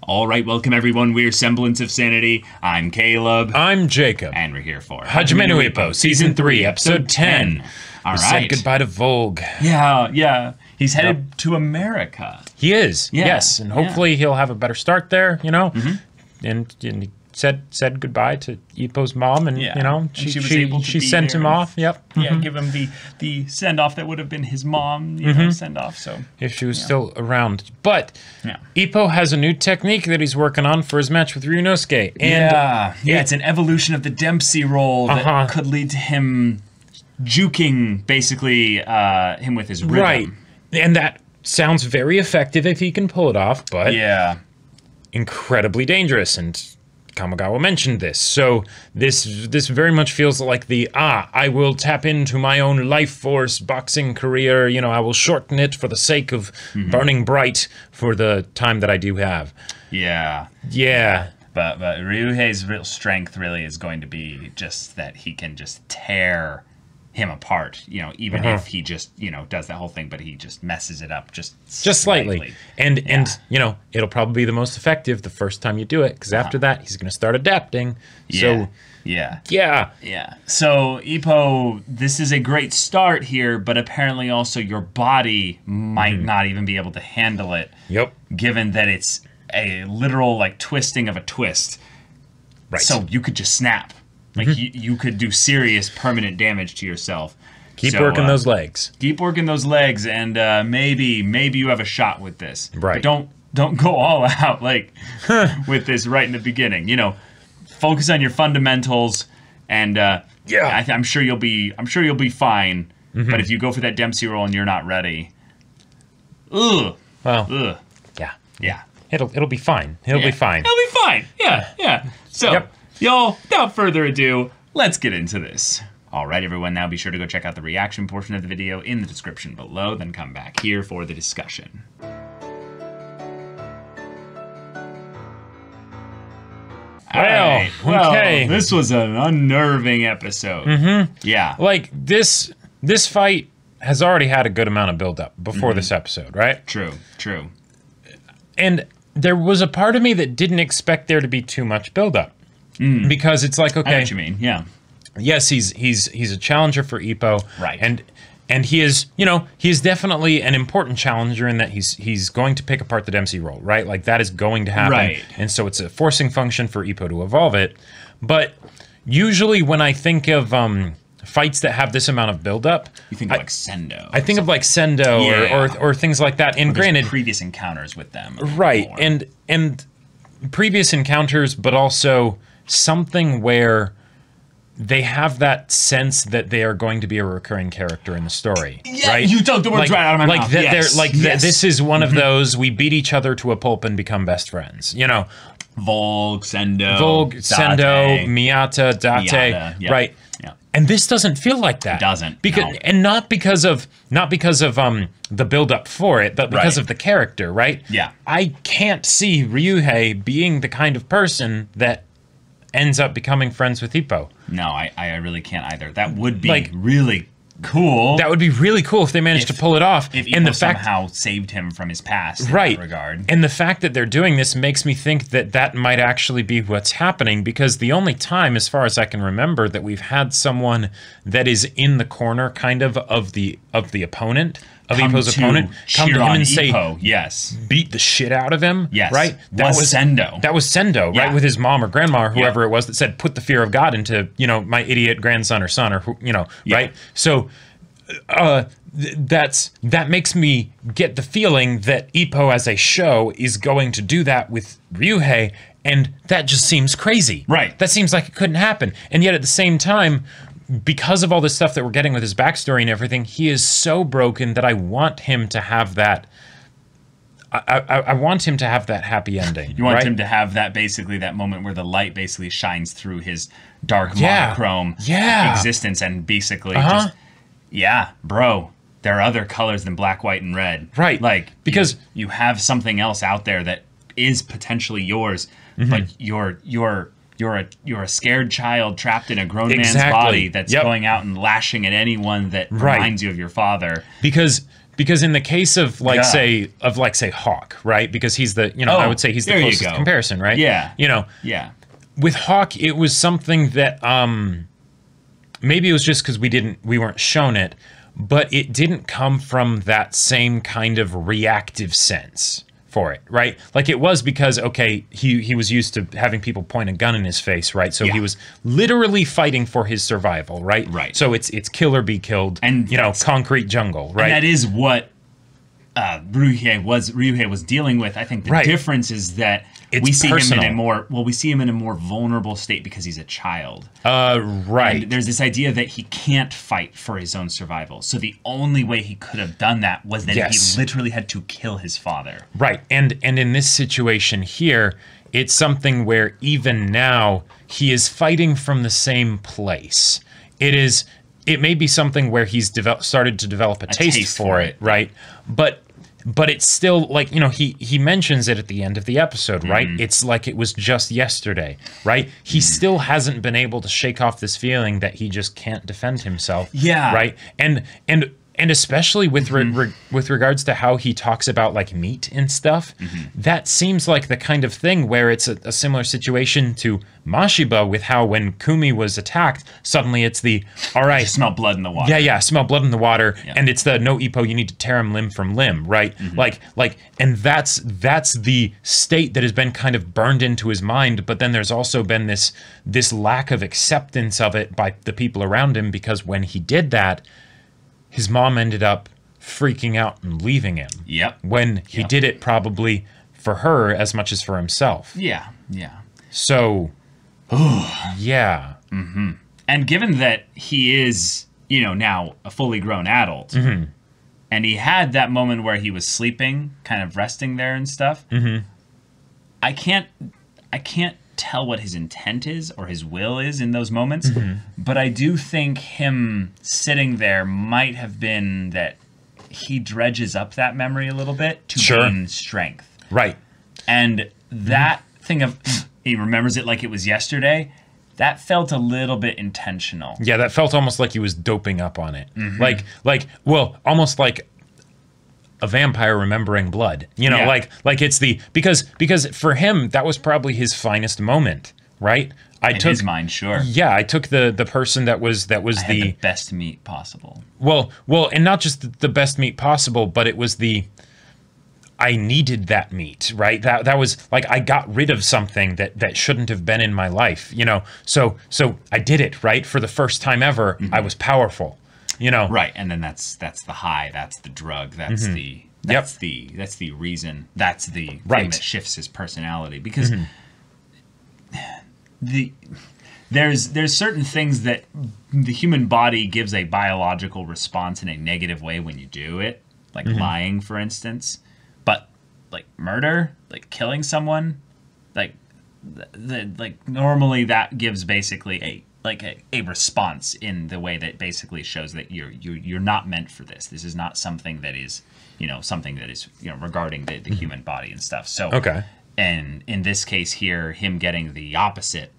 All right, welcome everyone. We're Semblance of Sanity. I'm Caleb. I'm Jacob. And we're here for Hajime no Ippo, Season 3, Episode 10. All right. Said goodbye to Vogue. Yeah. He's headed to America. He is, yes. And hopefully he'll have a better start there, you know? And he said goodbye to Ippo's mom, and, you know, she sent him off. Yep. Yeah, give him the send-off that would have been his mom, you know, send-off. So if she was still around. But Ippo has a new technique that he's working on for his match with Ryunosuke. And it's an evolution of the Dempsey roll that could lead to him juking, basically, him with his rhythm. Right. And that sounds very effective if he can pull it off, but incredibly dangerous. And Kamigawa mentioned this, so this very much feels like the I will tap into my own life force boxing career, you know, I will shorten it for the sake of burning bright for the time that I do have. Yeah. But Ryuhei's real strength really is going to be just that he can just tear him apart, you know, even if he just, you know, does that whole thing, but he just messes it up just slightly. And you know, it'll probably be the most effective the first time you do it, because after that he's going to start adapting. So So Ippo, this is a great start here, but apparently also your body might not even be able to handle it. Given that it's a literal like twisting of a twist. Right. So you could just snap. Like, you could do serious permanent damage to yourself. Keep working those legs. Keep working those legs, and maybe you have a shot with this. Right. But don't go all out, like, with this right in the beginning. You know, focus on your fundamentals, and I'm sure you'll be fine. But if you go for that Dempsey roll and you're not ready, yeah. It'll be fine. It'll be fine. It'll be fine. Yeah. So, y'all, without further ado, let's get into this. All right, everyone, now be sure to go check out the reaction portion of the video in the description below, then come back here for the discussion. Well, okay. This was an unnerving episode. Yeah. Like, this fight has already had a good amount of build-up before this episode, right? True. And there was a part of me that didn't expect there to be too much build-up. Because it's like, okay, I know what you mean, yeah. Yes, he's a challenger for Ippo, right? And he is, you know, he's definitely an important challenger in that he's going to pick apart the Dempsey roll, right? Like that is going to happen, right? And so it's a forcing function for Ippo to evolve it. But usually when I think of fights that have this amount of buildup, you think of like Sendo. I think of like Sendo or things like that. And granted, previous encounters with them, right? And previous encounters, but also something where they have that sense that they are going to be a recurring character in the story, right? You took the words right out of my mouth. This is one of those, we beat each other to a pulp and become best friends, you know? Volg, Sendo, Miyata, Date, right? Yeah. And this doesn't feel like that. It doesn't. And not because of the build up for it, but because of the character, right? Yeah. I can't see Ryuhei being the kind of person that ends up becoming friends with Ippo. No, I really can't either. That would be like, really cool. That would be really cool if they managed to pull it off. If Ippo somehow saved him from his past in that regard. And the fact that they're doing this makes me think that that might actually be what's happening, because the only time, as far as I can remember, that we've had someone that is in the corner kind of the opponent, of Ippo's opponent, come to him and say, beat the shit out of him, right? That was Sendo. That was Sendo, right? With his mom or grandma or whoever it was that said, put the fear of God into, you know, my idiot grandson or son, or, you know, right? So that makes me get the feeling that Ippo as a show is going to do that with Ryuhei, and that just seems crazy. Right. That seems like it couldn't happen. And yet at the same time, because of all this stuff that we're getting with his backstory and everything, he is so broken that I want him to have that. I want him to have that happy ending. You want him to have that, basically, that moment where the light basically shines through his dark monochrome existence, and basically just, bro, there are other colors than black, white, and red. Right. Like, because you have something else out there that is potentially yours, but you're a scared child trapped in a grown man's body that's going out and lashing at anyone that reminds you of your father. Because because in the case of say Hawk, right? Because he's the I would say he's the closest comparison, right? Yeah. Yeah. With Hawk, it was something that maybe it was just because we weren't shown it, but it didn't come from that same kind of reactive sense for it, right? Like it was because, okay, he was used to having people point a gun in his face, right? So he was literally fighting for his survival, right? Right. So it's kill or be killed, and concrete jungle, right? And that is what Ryuhei was dealing with. I think the difference is that we see him in a more vulnerable state because he's a child. Right. And there's this idea that he can't fight for his own survival. So the only way he could have done that was that he literally had to kill his father. Right. And in this situation here, it's something where even now he is fighting from the same place. It may be something where he's started to develop a taste for it, right? But it's still like, he mentions it at the end of the episode, right? It's like it was just yesterday, right? He still hasn't been able to shake off this feeling that he just can't defend himself. Yeah. Right? And especially with with regards to how he talks about like meat and stuff, that seems like the kind of thing where it's a similar situation to Mashiba with how when Kumi was attacked, suddenly it's all right. You smell blood in the water. Yeah, smell blood in the water. Yeah. And it's no, Ippo, you need to tear him limb from limb, right? And that's the state that has been kind of burned into his mind, but then there's also been this lack of acceptance of it by the people around him, because when he did that, his mom ended up freaking out and leaving him. Yep. When he did it probably for her as much as for himself. Yeah. So, yeah. And given that he is, now a fully grown adult, and he had that moment where he was sleeping, kind of resting there and stuff, I can't tell what his intent is or his will is in those moments, but I do think him sitting there might have been that he dredges up that memory a little bit to gain strength. Right. And that thing of he remembers it like it was yesterday, that felt a little bit intentional. Yeah, that felt almost like he was doping up on it. Almost like a vampire remembering blood, like it's because for him that was probably his finest moment, right? In his mind, sure. Yeah, I took the person that was the best meat possible. Well, and not just the best meat possible, but it was I needed that meat, right? That was like I got rid of something that shouldn't have been in my life, So I did it, right? For the first time ever, I was powerful. Right, and then that's the high, that's the drug, that's the reason, that's the thing that shifts his personality, because there's certain things that the human body gives a biological response in a negative way when you do it, like lying, for instance, but like murder, like killing someone, like normally that gives basically a response in the way that basically shows that you're not meant for this. This is not something that is, regarding the human body and stuff. So, and in this case here, him getting the opposite,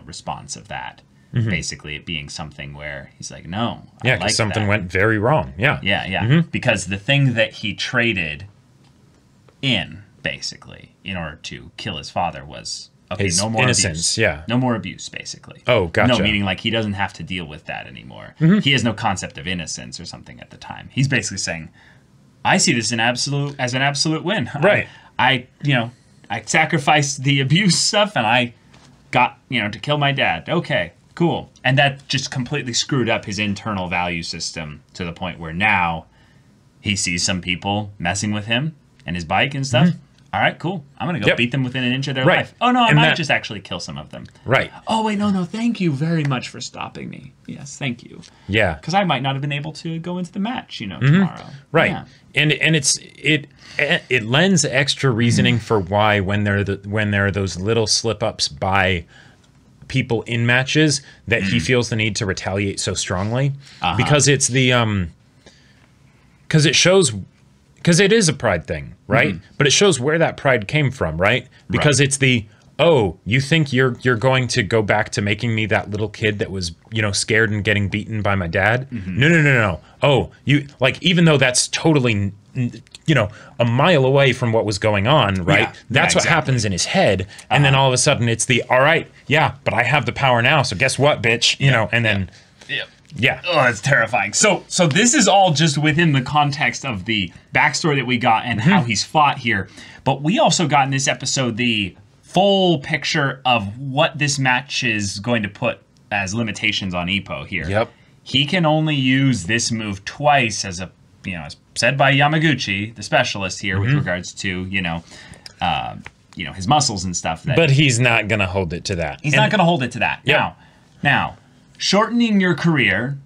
response of that, basically it being something where he's like, no, yeah, because something went very wrong. Yeah. Because the thing that he traded in, basically, in order to kill his father was, okay, his no more innocence, abuse. No more abuse, basically. Oh, gotcha. No, meaning like he doesn't have to deal with that anymore. He has no concept of innocence or something at the time. He's basically saying, I see this as an absolute win. Right. I sacrificed the abuse stuff and I got, to kill my dad. Okay, cool. And that just completely screwed up his internal value system to the point where now he sees some people messing with him and his bike and stuff. All right, cool. I'm going to go beat them within an inch of their life. Oh, no, I might just actually kill some of them. Right. Oh, wait, no, thank you very much for stopping me. Yes, thank you. Yeah. Because I might not have been able to go into the match, tomorrow. Right. Yeah. And it lends extra reasoning for why when there are those little slip-ups by people in matches that he feels the need to retaliate so strongly. Because it's because it shows... Because it is a pride thing, right? But it shows where that pride came from, right? Because it's oh, you think you're going to go back to making me that little kid that was, scared and getting beaten by my dad? No. Oh, you like, even though that's totally, a mile away from what was going on, right? That's what happens in his head. And then all of a sudden it's all right, yeah, but I have the power now. So guess what, bitch? And then, yeah. Oh, that's terrifying. So this is all just within the context of the backstory that we got and how he's fought here. But we also got in this episode the full picture of what this match is going to put as limitations on Ippo here. Yep. He can only use this move twice, as as said by Yamaguchi, the specialist here, with regards to his muscles and stuff. But he's not gonna hold it to that. He's not gonna hold it to that. Yep. Now, shortening your career,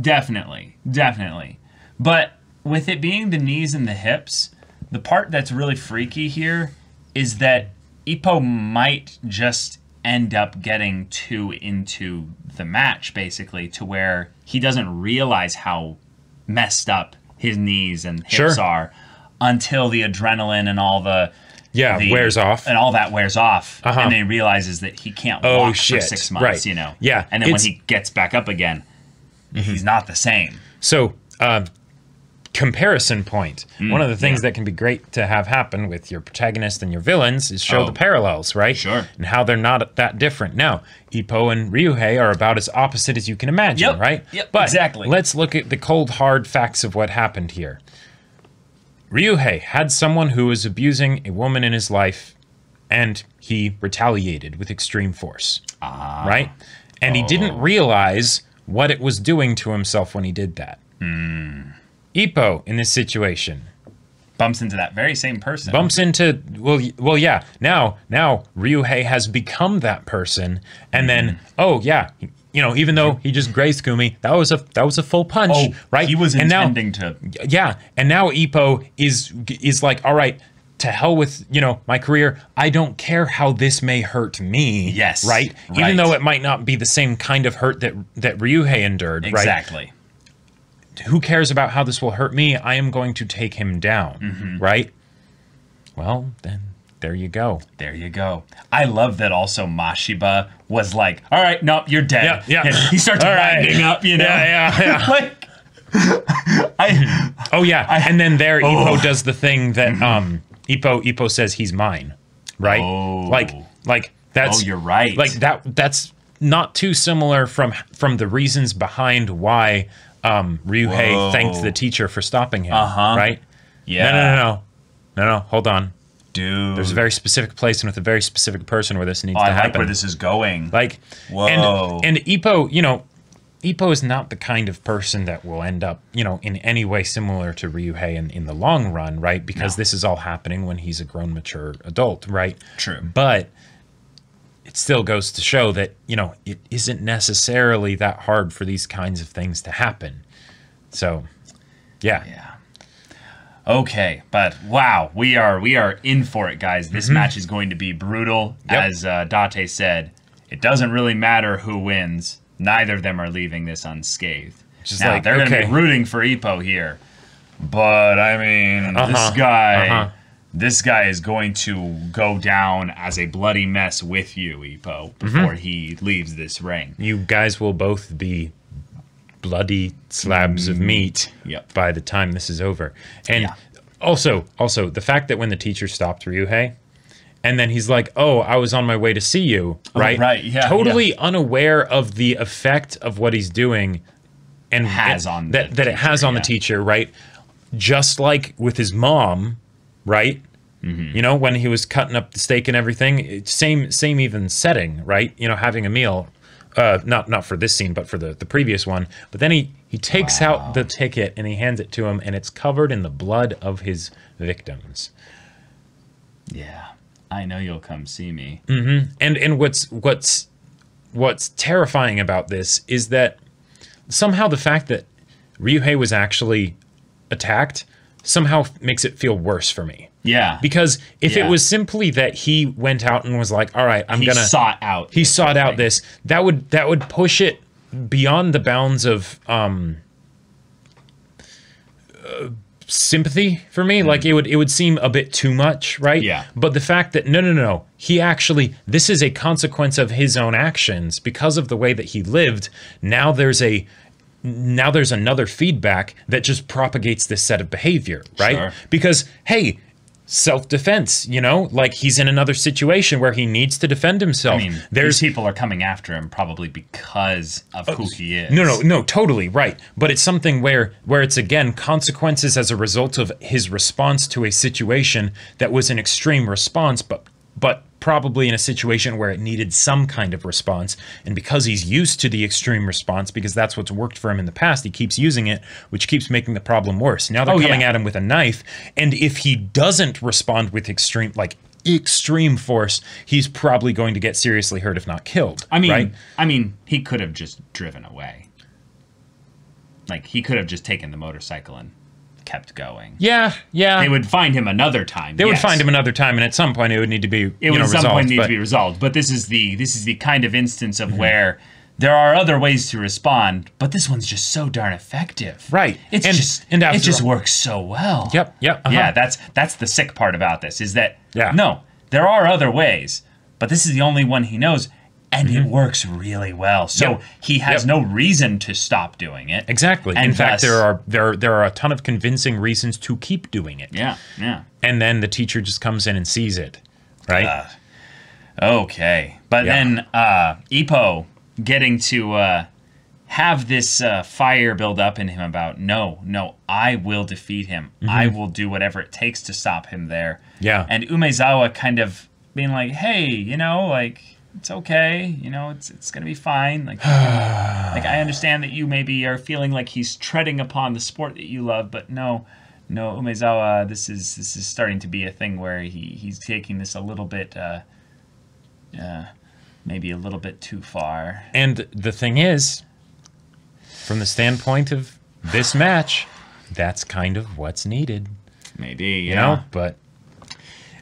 definitely. But with it being the knees and the hips, the part that's really freaky here is that Ippo might just end up getting too into the match, basically, to where he doesn't realize how messed up his knees and hips are until the adrenaline and all the wears off. And all that wears off. And then he realizes that he can't walk for 6 months, Yeah. And then when he gets back up again, he's not the same. So, comparison point. One of the things that can be great to have happen with your protagonist and your villains is show the parallels, right? Sure. And how they're not that different. Now, Ippo and Ryuhei are about as opposite as you can imagine, right? Yep, but exactly. Let's look at the cold, hard facts of what happened here. Ryuhei had someone who was abusing a woman in his life, and he retaliated with extreme force, right? And he didn't realize what it was doing to himself when he did that. Ippo, in this situation, bumps into that very same person. Well, yeah. Now Ryuhei has become that person, and then even though he just grazed Kumi, that was a full punch, right? He was intending to. Yeah, and now Ippo is like, all right, to hell with my career. I don't care how this may hurt me. Yes, right. Even though it might not be the same kind of hurt that Ryuhei endured. Exactly. Right? Who cares about how this will hurt me? I am going to take him down, right? Well, then there you go. There you go. I love that also Mashiba was like, all right, no, you're dead. Yeah. He starts winding up, Yeah. Like, and then Ippo does the thing that Ippo says he's mine, right? Like that's. Oh, you're right. Like that's not too similar from the reasons behind why Ryuhei thanked the teacher for stopping him, right? Yeah. No, hold on. Dude. There's a very specific place and with a very specific person where this needs to happen. I like where this is going. Like, whoa. And Ippo, Ippo is not the kind of person that will end up, in any way similar to Ryuhei in the long run, right? Because this is all happening when he's a grown, mature adult, right? True. But it still goes to show that, it isn't necessarily that hard for these kinds of things to happen. So, yeah. Okay, but wow, we are in for it, guys. This match is going to be brutal. Yep. As Date said, it doesn't really matter who wins. Neither of them are leaving this unscathed. Now, they're going to be rooting for Ippo here. But, I mean, this guy is going to go down as a bloody mess with you, Ippo, before he leaves this ring. You guys will both be bloody slabs of meat by the time this is over. And also the fact that when the teacher stopped Ryuhei, and then he's like, oh, I was on my way to see you, right? Totally unaware of the effect of what he's doing and it has on the teacher, right? Just like with his mom, right? When he was cutting up the steak and everything, same even setting, right? Having a meal. Not for this scene, but for the previous one. But then he takes out the ticket and he hands it to him, and it's covered in the blood of his victims. Yeah, I know you'll come see me. And what's terrifying about this is that somehow the fact that Ryuhei was actually attacked somehow makes it feel worse for me. Yeah. Because if it was simply that he went out and was like, all right, he sought out this, that would push it beyond the bounds of sympathy for me. Like it would seem a bit too much, right? Yeah. But the fact that no, he actually, this is a consequence of his own actions because of the way that he lived. Now there's another feedback that just propagates this set of behavior, right? Sure. Because hey, self-defense, like he's in another situation where he needs to defend himself. I mean, these people are coming after him probably because of who he is. No, totally right. But it's something where it's, again, consequences as a result of his response to a situation that was an extreme response, but probably in a situation where it needed some kind of response. And because he's used to the extreme response, because that's what's worked for him in the past, he keeps using it, which keeps making the problem worse. Now they're coming at him with a knife, and if he doesn't respond with extreme force, he's probably going to get seriously hurt, if not killed. Right? I mean, he could have just driven away. Like, he could have just taken the motorcycle and kept going. Yeah. They would find him another time. They would find him another time, and at some point it would need to be resolved. But this is the kind of instance of where there are other ways to respond, but this one's just so darn effective. Right. It just works so well. Yep. Yeah, that's the sick part about this, is that no, there are other ways, but this is the only one he knows. And it works really well. So he has no reason to stop doing it. Exactly. And in fact, there are a ton of convincing reasons to keep doing it. Yeah. And then the teacher just comes in and sees it, right? Okay. But then Ippo getting to have this fire build up in him about, no, I will defeat him. I will do whatever it takes to stop him there. Yeah. And Umezawa kind of being like, hey, it's okay, it's gonna be fine. Like I understand that you maybe are feeling like he's treading upon the sport that you love, but no, Umezawa, this is starting to be a thing where he's taking this a little bit, maybe a little bit too far. And the thing is, from the standpoint of this match, that's kind of what's needed. Maybe, but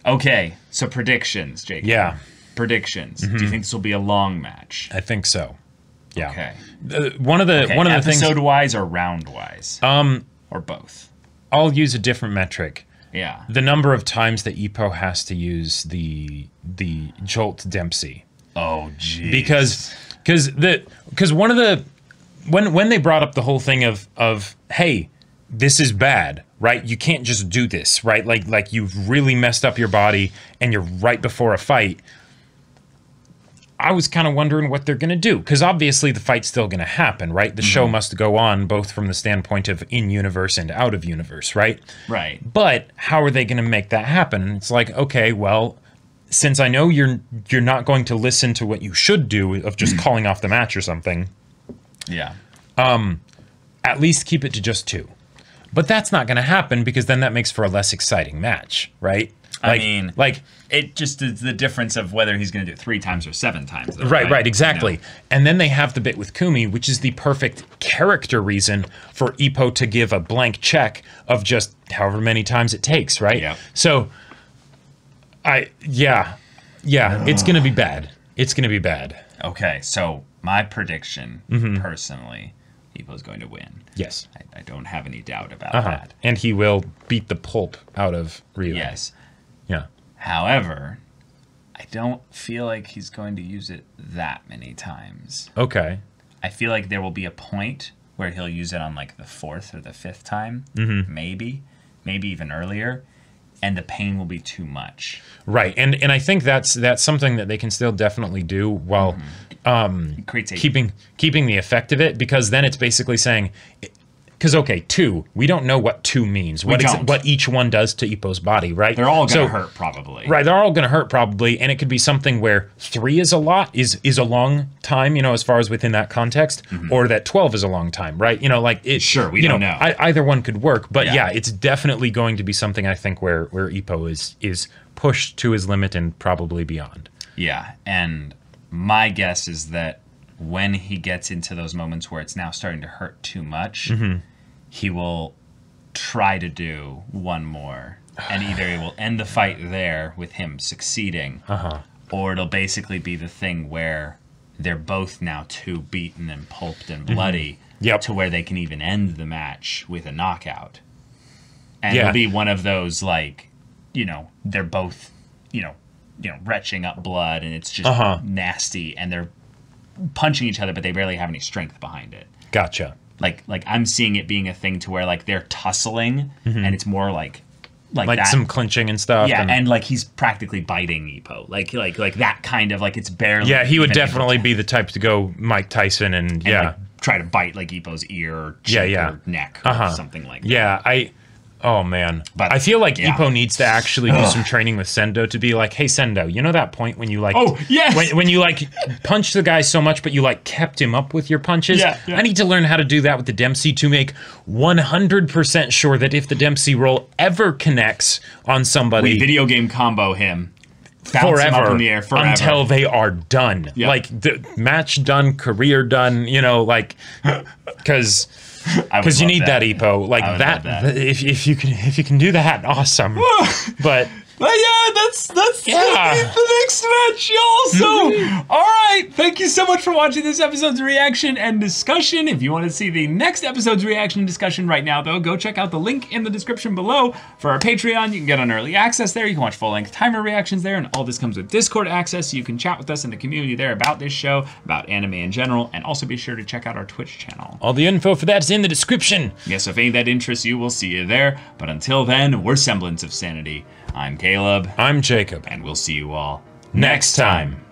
okay. So predictions, Jake. Yeah. Predictions. Do you think this will be a long match? I think so. Yeah. Okay. One of the things, episode-wise or round-wise? Or both? I'll use a different metric. Yeah. The number of times that Ippo has to use the Jolt Dempsey. Oh, geez. Because one of the when they brought up the whole thing of hey, this is bad, right? You can't just do this, right? Like you've really messed up your body and you're right before a fight. I was kind of wondering what they're going to do, because obviously the fight's still going to happen, right? The show must go on, both from the standpoint of in-universe and out-of-universe, right? Right. But how are they going to make that happen? And it's like, okay, well, since I know you're not going to listen to what you should do of just calling off the match or something, at least keep it to just 2. But that's not going to happen, because then that makes for a less exciting match, right? It just is the difference of whether he's going to do it 3 times or 7 times. Though, right, exactly. And then they have the bit with Kumi, which is the perfect character reason for Ippo to give a blank check of just however many times it takes, right? Yeah. So, it's going to be bad. It's going to be bad. Okay, so my prediction, personally, Ippo's going to win. Yes. I don't have any doubt about that. And he will beat the pulp out of Ryu. Yes. Yeah. However, I don't feel like he's going to use it that many times. Okay. I feel like there will be a point where he'll use it on like the 4th or the 5th time, maybe even earlier, and the pain will be too much. Right, and I think that's something that they can still definitely do while keeping the effect of it, because then it's basically saying, because, okay, 2, we don't know what 2 means, what each one does to Ippo's body, right? They're all going to hurt, probably. Right, they're all going to hurt, probably, and it could be something where 3 is a lot, is a long time, as far as within that context, or that 12 is a long time, right? Sure, we don't know. Either one could work, but yeah, it's definitely going to be something, I think, where Ippo is pushed to his limit and probably beyond. Yeah, and my guess is that when he gets into those moments where it's now starting to hurt too much, he will try to do one more. And either it will end the fight there with him succeeding, or it'll basically be the thing where they're both now too beaten and pulped and bloody to where they can even end the match with a knockout. And it'll be one of those, like, you know, they're both, you know, retching up blood, and it's just nasty, and they're punching each other, but they barely have any strength behind it. Gotcha. Like I'm seeing it being a thing to where, like, they're tussling, and it's more like that. Some clinching and stuff. Yeah, and like he's practically biting Ippo, like that kind of, like, it's barely. Yeah, he would definitely be the type to go Mike Tyson and like, try to bite like Ippo's ear or cheek or neck or something like that. Yeah, oh man, but I feel like Ippo needs to actually do some training with Sendo to be like, hey Sendo, you know that point when you like, when you like punched the guy so much, but you like kept him up with your punches? I need to learn how to do that with the Dempsey to make 100% sure that if the Dempsey roll ever connects on somebody, we video game combo him. Bounce him up in the air forever until they are done. Like the match done, career done. You know, like because you need that Ippo, like that. If you can do that, awesome. But yeah, that's the next match, y'all. So, all right, thank you so much for watching this episode's reaction and discussion. If you want to see the next episode's reaction and discussion right now, though, go check out the link in the description below for our Patreon. You can get on early access there. You can watch full-length timer reactions there, and all this comes with Discord access, so you can chat with us in the community there about this show, about anime in general, and also be sure to check out our Twitch channel. All the info for that is in the description. Yes, so if any of that interests you, we'll see you there. But until then, we're Semblance of Sanity. I'm Caleb. I'm Jacob. And we'll see you all next time.